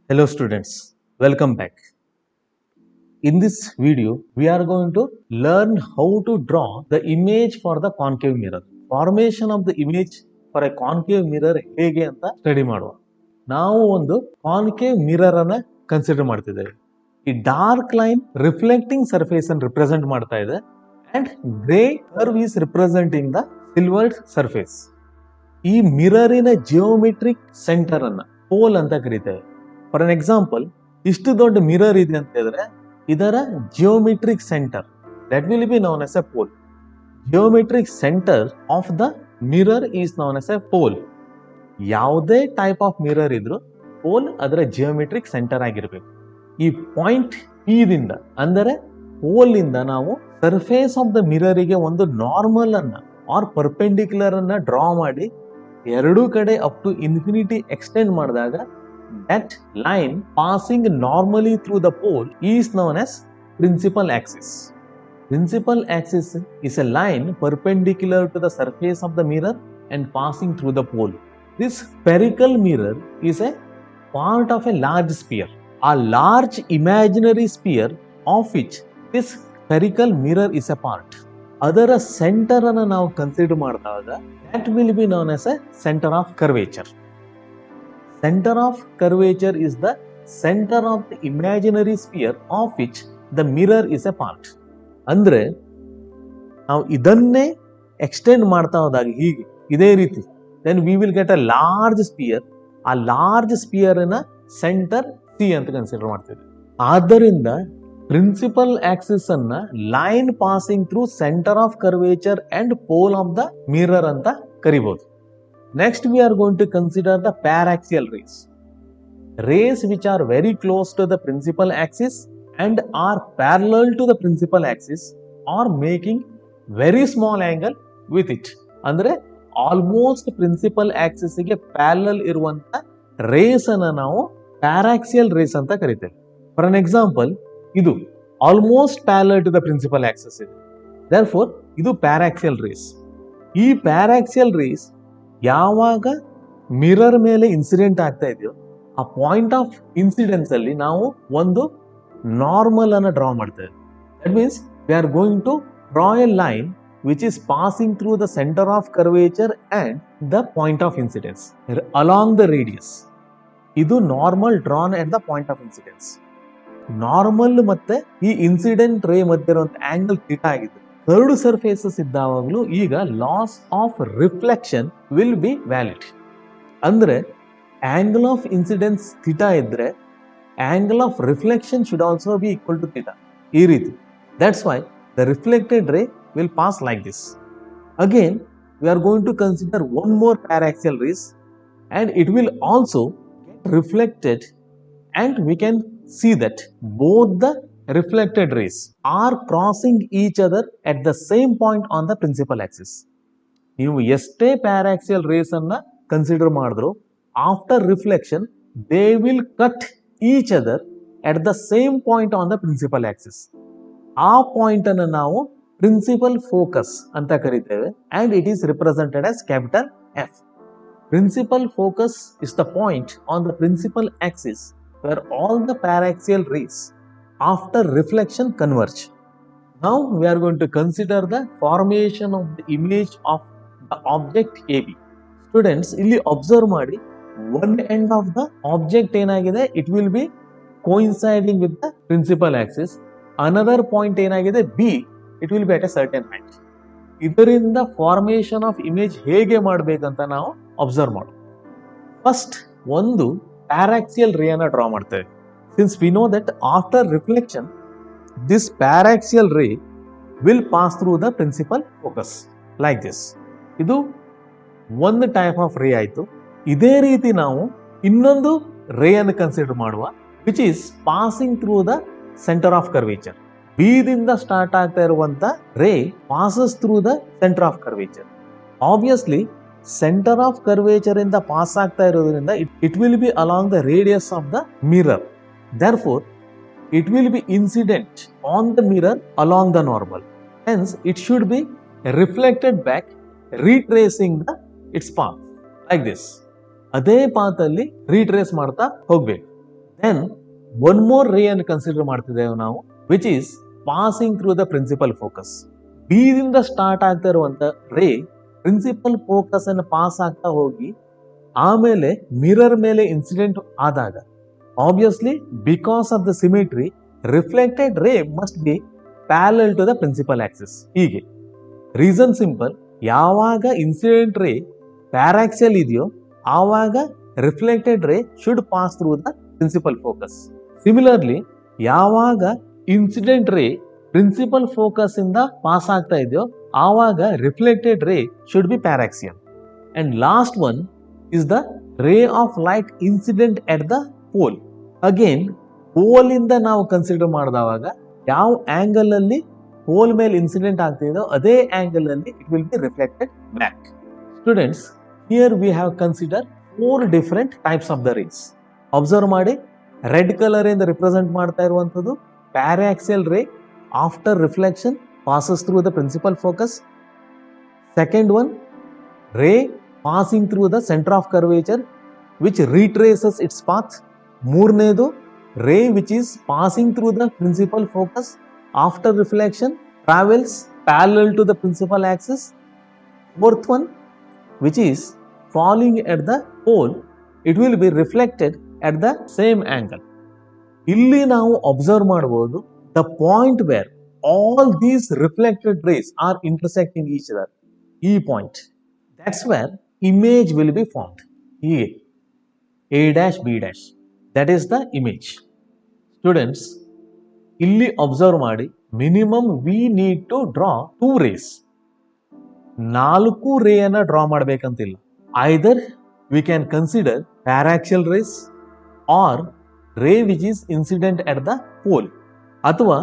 Hello students, welcome back. In this video, we are going to learn how to draw the image for the concave mirror. Formation of the image for a concave mirror ಹೇಗೆ ಅಂತ study ಮಾಡುವ. ನಾವು ಒಂದು concave mirror ಅನ್ನ consider ಮಾಡ್ತಿದ್ದೇವೆ. ಈ dark line reflecting surface ಅನ್ನು represent ಮಾಡ್ತಾ ಇದೆ and grey curve is representing the silvered surface. ಈ ಮಿರರಿನ ಜಿಯೋಮೆಟ್ರಿಕ್ ಸೆಂಟರ್ ಅನ್ನ ಪೋಲ್ ಅಂತ ಕರೀತೇವೆ. ಫಾರ್ ಅನ್ ಎಕ್ಸಾಂಪಲ್, ಇಷ್ಟು ದೊಡ್ಡ ಮಿರರ್ ಇದೆ ಅಂತ ಹೇಳಿದ್ರೆ ಇದರ geometric centre that will be known as a pole. Geometric centre of the mirror is known as a pole. ಯಾವುದೇ ಟೈಪ್ ಆಫ್ ಮಿರರ್ ಇದ್ರು ಪೋಲ್ ಅದರ ಜಿಯೋಮೆಟ್ರಿಕ್ ಸೆಂಟರ್ ಆಗಿರ್ಬೇಕು. ಈ ಪಾಯಿಂಟ್ ಪಿ ದಿಂದ ಅಂದರೆ ಪೋಲ್ ಇಂದ ನಾವು ಸರ್ಫೇಸ್ ಆಫ್ ದ ಮಿರರಿಗೆ ಒಂದು ನಾರ್ಮಲ್ ಅನ್ನ ಆರ್ ಪರ್ಪೆಂಡಿಕ್ಯುಲರ್ ಅನ್ನ ಡ್ರಾ ಮಾಡಿ ಎರಡೂ ಕಡೆ ಅಪ್ ಟು ಇನ್ಫಿನಿಟಿ ಎಕ್ಸ್ಟೆಂಡ್ ಮಾಡಿದಾಗ that line passing normally through the pole is known as principal axis. Principal axis is a line perpendicular to the surface of the mirror and passing through the pole. This spherical mirror is a part of a large sphere. A large imaginary sphere of which this spherical mirror is a part. ಅದರ centre ಅನ್ನು ನಾವು consider ಮಾಡಿದಾಗ that will be known as a center of curvature. Center of curvature is the center of the imaginary sphere of which the mirror is a part. ಅಂದ್ರೆ ನಾವು ಇದನ್ನೇ extend ಮಾಡ್ತಾ ಹೋದಾಗ ಹೀಗೆ ಇದೇ ರೀತಿ then we will get a large sphere. ಆ large sphere ನ ಸೆಂಟರ್ ಸಿ ಅಂತ ಕನ್ಸಿಡರ್ ಮಾಡ್ತೀವಿ. ಆದ್ದರಿಂದ ಪ್ರಿನ್ಸಿಪಲ್ ಆಕ್ಸಿಸ್ ಅನ್ನ line passing through centre of curvature and pole of the mirror ಅಂತ ಕರಿಬಹುದು. Next, we are going to consider the paraxial rays. Rays which are very close to the principal axis and are parallel to the principal axis are making very small angle with it. ಅಂದ್ರೆ almost principal axis ಗೆ parallel ಇರುವಂತ rays ಅನ್ನ ನಾವು paraxial rays ಅಂತ ಕರಿತೇವೆ. For an example, ಇದು almost parallel to the principal axis ಇದೆ. Therefore ಇದು ಪ್ಯಾರಾಕ್ಸಿಯಲ್ ರೇಸ್. ಈ ಪ್ಯಾರಾಕ್ಸಿಯಲ್ ರೇಸ್ ಯಾವಾಗ ಮಿರರ್ ಮೇಲೆ ಇನ್ಸಿಡೆಂಟ್ ಆಗ್ತಾ ಇದೆಯೋ ಆ ಪಾಯಿಂಟ್ ಆಫ್ ಇನ್ಸಿಡೆನ್ಸ್ ಅಲ್ಲಿ ನಾವು ಒಂದು ನಾರ್ಮಲ್ ಅನ್ನ ಡ್ರಾ ಮಾಡ್ತೇವೆ. That means we are going to draw a line which is passing through the centre of curvature and the point of incidence along the radius. ಇದು normal drawn at the point of incidence. Normal ಮತ್ತೆ ಈ incident ರೇ ಮಧ್ಯೆ ಇರುವಂತ angle theta ಆಗಿದೆ. ಎರಡು surfaces ಇದ್ದಾವಾಗಲೂ ಈಗ laws of reflection will be valid. ಅಂದ್ರೆ ಆಂಗಲ್ ಆಫ್ ಇನ್ಸಿಡೆನ್ಸ್ ಥೀಟಾ ಇದ್ರೆ angle of reflection should also be equal to theta. ಈ ರೀತಿ that's why the reflected ray will pass like this. Again we are going to consider one more paraxial rays and it will also get reflected and we can see that both the reflected rays are crossing each other at the same point on the principal axis. ನೀವು ಎಷ್ಟೇ paraxial rays ಅನ್ನ consider ಮಾಡಿದ್ರು after reflection they will cut each other at the same point on the principal axis. ಆ point ಅನ್ನು ನಾವು principal focus ಅಂತ ಕರಿತೇವೆ and it is represented as capital F. Principal focus is the point on the principal axis where all the paraxial rays after reflection converge. Now we are going to consider the formation of the image of the object AB. Students, ಇಲ್ಲಿ observe ಮಾಡಿ, one end of the object ಏನಾಗಿದೆ it will be coinciding with the principal axis. Another point ಏನಾಗಿದೆ B, it will be at a certain height. ಇದರಿಂದ formation of image ಹೇಗೆ ಮಾಡಬೇಕಂತ ನಾವು observe ಮಾಡೋಣ. First ಒಂದು ಪ್ಯಾರಾಕ್ಸಿಯಲ್ ರೇ ಅನ್ನ ಡ್ರಾ ಮಾಡ್ತೇವೆ. Since we know that after reflection this paraxial ray will pass through the principal focus like this. ಇದು ಒಂದು ಟೈಪ್ ಆಫ್ ರೇ ಆಯಿತು. ಇದೇ ರೀತಿ ನಾವು ಇನ್ನೊಂದು ರೇ ಅನ್ನು ಕನ್ಸಿಡರ್ ಮಾಡುವ which is passing through the centre of curvature. B ದಿಂದ ಸ್ಟಾರ್ಟ್ ಆಗ್ತಾ ಇರುವಂತ ರೇ passes through the centre of curvature. Obviously centre of curvature ಇಂದ ಪಾಸ್ ಆಗ್ತಾ ಇರೋದ್ರಿಂದ it will B along the radius of the mirror. Therefore it will B incident on the mirror along the normal. Hence it should be reflected back retracing its path like this. ಅದೇ path ಅಲ್ಲಿ retrace ಮಾಡ್ತಾ ಹೋಗ್ಬೇಕು. Then one more ray ಅನ್ನು consider ಮಾಡ್ತಿದ್ದೇವೆ ನಾವು, which is passing through the principal focus. B ದಿಂದ start ಆಗ್ತಾ ಇರುವಂತ ರೇ ಪ್ರಿನ್ಸಿಪಲ್ ಫೋಕಸ್ ಅನ್ನು ಪಾಸ್ ಆಗ್ತಾ ಹೋಗಿ ಆಮೇಲೆ ಮಿರರ್ ಮೇಲೆ ಇನ್ಸಿಡೆಂಟ್ ಆದಾಗ, obviously because of the symmetry reflected ray must be parallel to the principal axis. ಹೀಗೆ ರೀಸನ್ ಸಿಂಪಲ್, ಯಾವಾಗ ಇನ್ಸಿಡೆಂಟ್ ರೇ ಪ್ಯಾರಾಕ್ಸಿಯಲ್ ಇದೆಯೋ ಆವಾಗ reflected ray should pass through the principal focus. Similarly ಯಾವಾಗ ಇನ್ಸಿಡೆಂಟ್ ರೇ ಪ್ರಿನ್ಸಿಪಲ್ ಫೋಕಸ್ ಇಂದ pass ಆಗ್ತಾ ಇದೆಯೋ ಆವಾಗ reflected ray should be paraxial. And last one is the ray of light incident at the pole. Again, pole ಇಂದ ನಾವು consider ಮಾಡಿದವಾಗ ಯಾವ angle ಅಲ್ಲಿ pole ಮೇಲೆ ಇನ್ಸಿಡೆಂಟ್ ಆಗ್ತಿದೆಯೋ ಅದೇ ಆಂಗಲ್ ಅಲ್ಲಿ it will be reflected back. Students, here we have consider 4 different types of the rays. Observe ಮಾಡಿ, red colour ಇಂದ represent ಮಾಡ್ತಾ ಇರುವಂತದ್ದು paraxial ray after reflection passes through the principal focus. Second one, ray passing through the center of curvature which retraces its path. ಮೂರನೇದು, ray which is passing through the principal focus after reflection travels parallel to the principal axis. Fourth one, which is falling at the pole, it will be reflected at the same angle. ಇಲ್ಲಿ ನಾವು observe ಮಾಡಬಹುದು, the point where all these reflected rays are intersecting each other, ಈ point, that's where image will be formed. Here a dash b dash, that is the image. Students, ಇಲ್ಲಿ observe ಮಾಡಿ, minimum we need to draw 2 rays. 4 ray ಅನ್ನ draw ಮಾಡಬೇಕಂತಿಲ್ಲ. Either we can consider paraxial rays or ray which is incident at the pole, ಅಥವಾ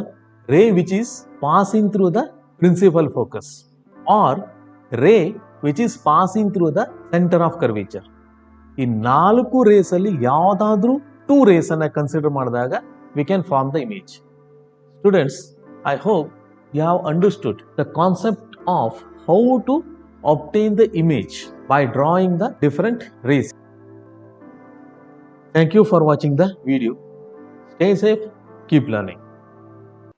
ray which is passing through the principal focus, or ray which is passing through the center of curvature. ಈ 4 race ಅಲ್ಲಿ ಯಾವುದಾದ್ರೂ 2 race ಅನ್ನ consider ಮಾಡಿದಾಗ we can form the image. Students, I hope you have understood the concept of how to obtain the image by drawing the different rays. Thank you for watching the video. Stay safe, keep learning.